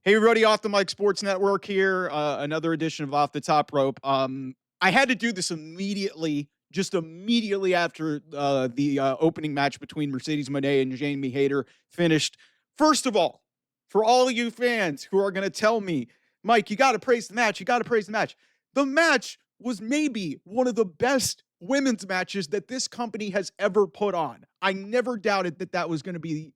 Hey, everybody, Off the Mic Sports Network here. Another edition of Off the Top Rope. I had to do this immediately, just immediately after the opening match between Mercedes Mone and Jamie Hayter finished. First of all, for all of you fans who are going to tell me, Mike, you got to praise the match. You got to praise the match. The match was maybe one of the best women's matches that this company has ever put on. I never doubted that that was going to be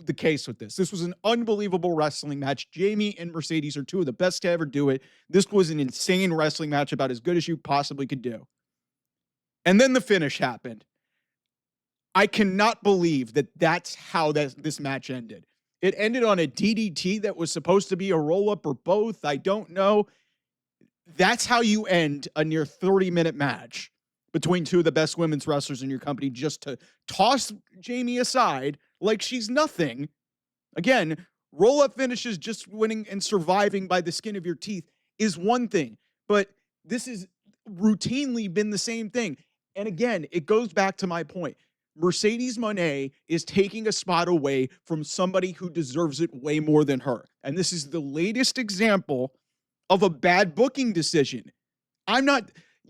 the case with this. This was an unbelievable wrestling match. Jamie and Mercedes are two of the best to ever do it. This was an insane wrestling match, about as good as you possibly could do. And then the finish happened. I cannot believe that that's how this match ended. It ended on a DDT that was supposed to be a roll-up or both. I don't know. That's how you end a near 30-minute match between two of the best women's wrestlers in your company, just to toss Jamie aside like she's nothing. Again, roll-up finishes, just winning and surviving by the skin of your teeth is one thing, but this has routinely been the same thing. And again, it goes back to my point. Mercedes Mone is taking a spot away from somebody who deserves it way more than her. And this is the latest example of a bad booking decision.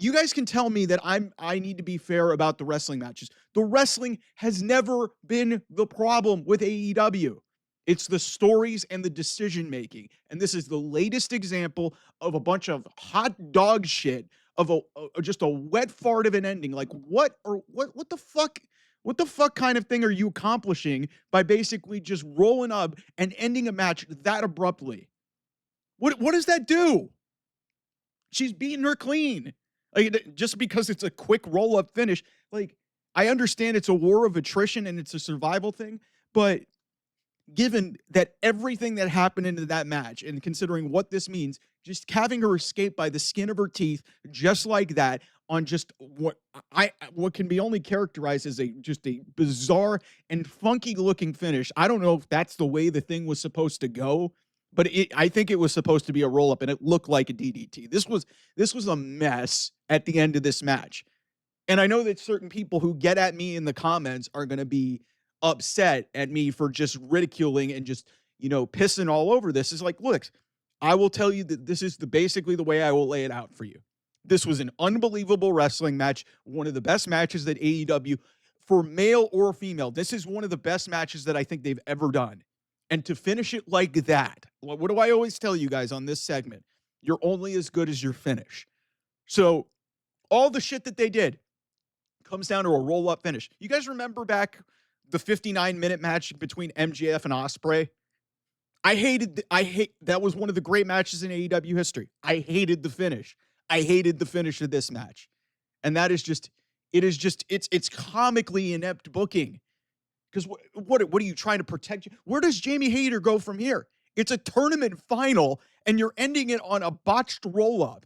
You guys can tell me that I need to be fair about the wrestling matches. The wrestling has never been the problem with AEW. It's the stories and the decision making. And this is the latest example of a bunch of hot dog shit, of just a wet fart of an ending. Like what the fuck? What the fuck kind of thing are you accomplishing by basically just rolling up and ending a match that abruptly? What does that do? She's beating her clean. Like, just because it's a quick roll-up finish. Like, I understand it's a war of attrition and it's a survival thing, but given that everything that happened into that match and considering what this means, just having her escape by the skin of her teeth just like that on just what can be only characterized as just a bizarre and funky looking finish. I don't know if that's the way the thing was supposed to go, but I think it was supposed to be a roll-up, and it looked like a DDT. This was a mess at the end of this match. And I know that certain people who get at me in the comments are going to be upset at me for just ridiculing and just, pissing all over this. It's like, look, I will tell you that this is basically the way I will lay it out for you. This was an unbelievable wrestling match, one of the best matches that AEW, for male or female, this is one of the best matches that I think they've ever done. And to finish it like that, what do I always tell you guys on this segment? You're only as good as your finish. So all the shit that they did comes down to a roll-up finish. You guys remember back the 59-minute match between MJF and Ospreay? That was one of the great matches in AEW history. I hated the finish. I hated the finish of this match. And that is it's comically inept booking. Because what are you trying to protect? Where does Jamie Hayter go from here? It's a tournament final, and you're ending it on a botched roll-up.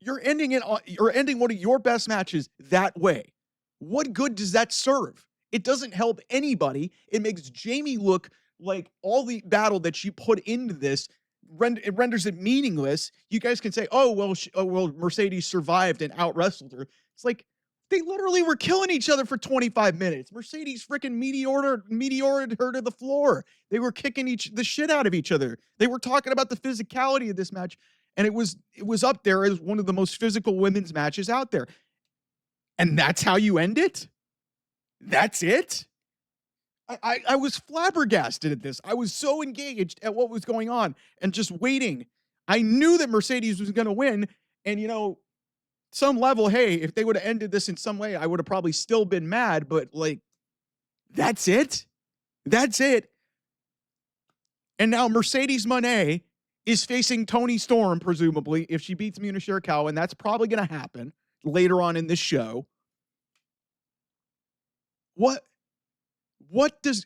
You're ending one of your best matches that way. What good does that serve? It doesn't help anybody. It makes Jamie look like all the battle that she put into this, it renders it meaningless. You guys can say, oh, well, Mercedes survived and out-wrestled her. It's like, they literally were killing each other for 25 minutes. Mercedes freaking meteored her to the floor. They were kicking the shit out of each other. They were talking about the physicality of this match, and it was up there as one of the most physical women's matches out there. And that's how you end it? That's it? I was flabbergasted at this. I was so engaged at what was going on and just waiting. I knew that Mercedes was going to win, and some level, hey, if they would have ended this in some way, I would have probably still been mad, but that's it? That's it. And now Mercedes Mone is facing Toni Storm, presumably, if she beats Mina Shirakawa, and that's probably going to happen later on in this show. What does,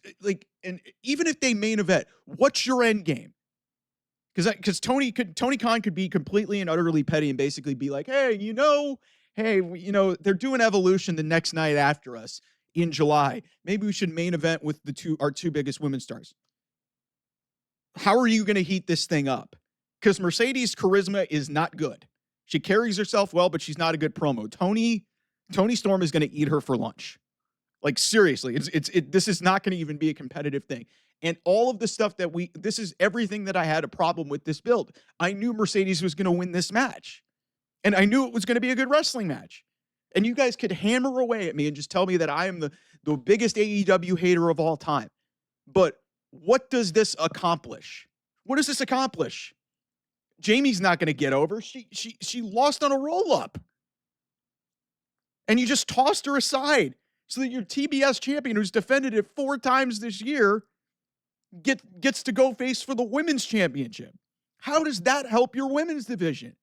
and even if they main event, what's your end game? Because Tony Khan could be completely and utterly petty and basically be like, hey, they're doing Evolution the next night after us in July. Maybe we should main event with our two biggest women's stars. How are you going to heat this thing up? Because Mercedes' charisma is not good. She carries herself well, but she's not a good promo. Toni Storm is going to eat her for lunch. Like, seriously, this is not going to even be a competitive thing. And all of the stuff that this is everything that I had a problem with this build. I knew Mercedes was going to win this match. And I knew it was going to be a good wrestling match. And you guys could hammer away at me and just tell me that I am the biggest AEW hater of all time. But what does this accomplish? What does this accomplish? Jamie's not going to get over. She lost on a roll-up. And you just tossed her aside so that your TBS champion, who's defended it 4 times this year, gets to go face for the women's championship. How does that help your women's division?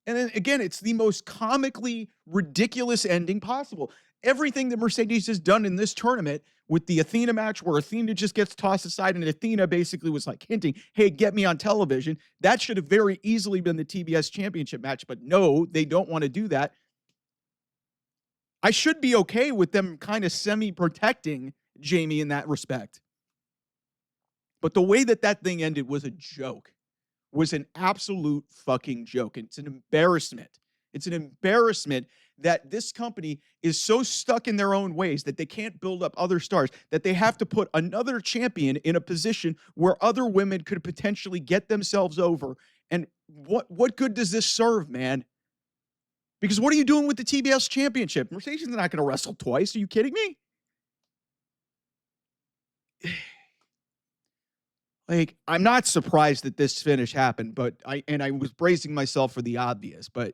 And then again, it's the most comically ridiculous ending possible. Everything that Mercedes has done in this tournament with the Athena match, where Athena just gets tossed aside and Athena basically was like hinting, hey, get me on television. That should have very easily been the TBS championship match, but no, they don't want to do that. I should be okay with them kind of semi-protecting Jamie in that respect. But the way that thing ended was a joke. Was an absolute fucking joke. It's an embarrassment. It's an embarrassment that this company is so stuck in their own ways that they can't build up other stars, that they have to put another champion in a position where other women could potentially get themselves over. And what good does this serve, man? Because what are you doing with the TBS championship? Mercedes is not going to wrestle twice. Are you kidding me? Like, I'm not surprised that this finish happened, but I was bracing myself for the obvious, but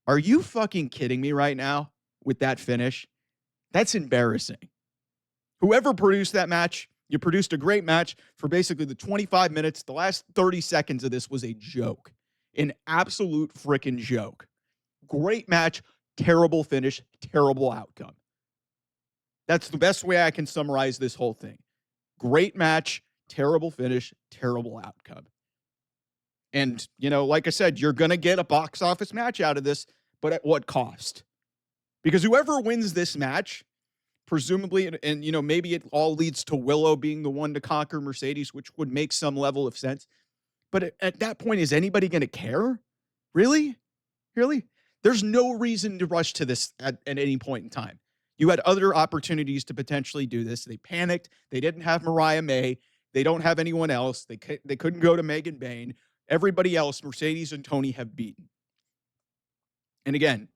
are you fucking kidding me right now with that finish? That's embarrassing. Whoever produced that match, you produced a great match for basically the 25 minutes. The last 30 seconds of this was a joke. An absolute freaking joke. Great match, terrible finish, terrible outcome. That's the best way I can summarize this whole thing. Great match, terrible finish, terrible outcome. And, like I said, you're going to get a box office match out of this, but at what cost? Because whoever wins this match, presumably, and maybe it all leads to Willow being the one to conquer Mercedes, which would make some level of sense. But at that point, is anybody going to care? Really? Really? There's no reason to rush to this at any point in time. You had other opportunities to potentially do this. They panicked. They didn't have Mariah May. They don't have anyone else. They couldn't go to Megan Bayne. Everybody else, Mercedes and Tony, have beaten. And again,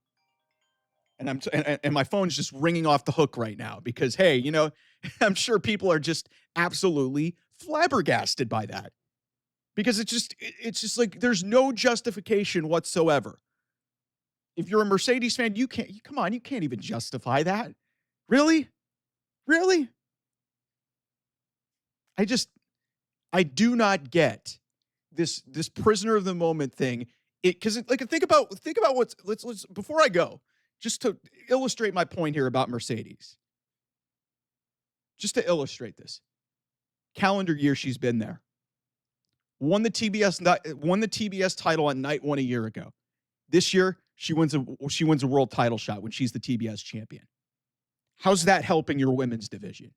and my phone's just ringing off the hook right now because, hey, I'm sure people are just absolutely flabbergasted by that. Because it's just like there's no justification whatsoever. If you're a Mercedes fan, you can't even justify that. Really? Really? I do not get this prisoner of the moment thing. Because think about let's before I go, just to illustrate my point here about Mercedes. Just to illustrate this. Calendar year she's been there. Won the TBS title on night 1 a year ago. This year she wins a world title shot when she's the TBS champion. How's that helping your women's division?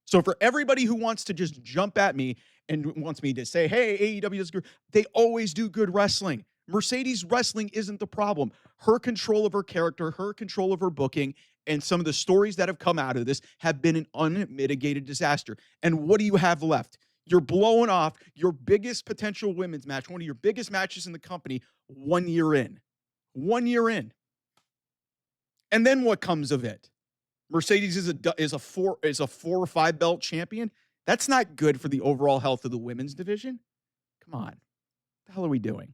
So for everybody who wants to just jump at me and wants me to say, hey, AEW is good, they always do good wrestling. Mercedes wrestling isn't the problem. Her control of her character, her control of her booking, and some of the stories that have come out of this have been an unmitigated disaster. And what do you have left? You're blowing off your biggest potential women's match, one of your biggest matches in the company, 1 year in. 1 year in. And then what comes of it? Mercedes is a 4 or 5 belt champion. That's not good for the overall health of the women's division. Come on. What the hell are we doing?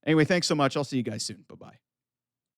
Anyway, thanks so much. I'll see you guys soon. Bye-bye.